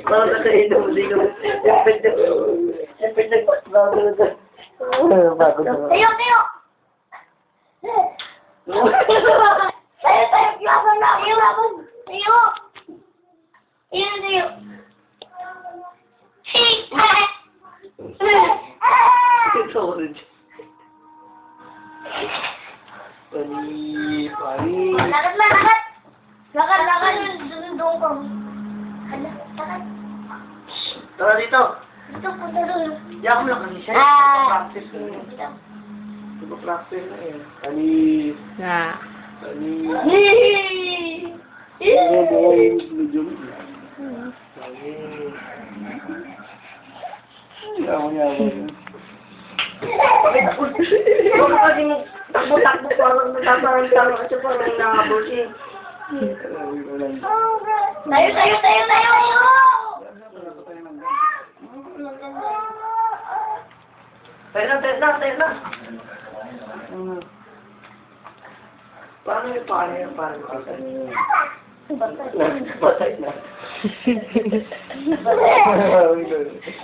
Parang nakainom, hindi ko. Yung pinag-bago na doon. Bago na. Tayo, tayo! Tayo, tayo! Laban na! Tayo, laban! Tayo! Tayo, tayo! Ito ko rin. Pani. Lakad, lakad! Lakad, lakad! Doon ko. Lakad. Tara dito. Dito, punta doon. Diyan mo lang kasi siya. Practice ko. Dito. Practice na eh. Pani. Na. Pani. Yay! Medyo. Pani. Yaman. Bakit kasi mo takbo-takbo parang nagtatarang-tarang at parang nakahabol siya. Tayo, tayo, tayo, tayo! Tayo na. Paano yung patay na.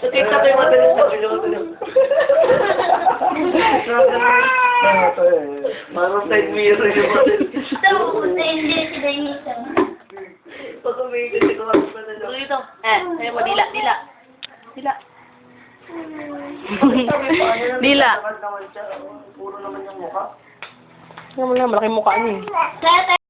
Nakita ko yung matalim sa pinutulog. Parang side mirror yung matalim. Ito, hindi sila yung isa. Pag umiigas ko pa na lang. Dito. Ayaw mo, dila. Dila. Dila. Puro naman yung mukha. Malaking mukha niya eh. Tayo, tayo.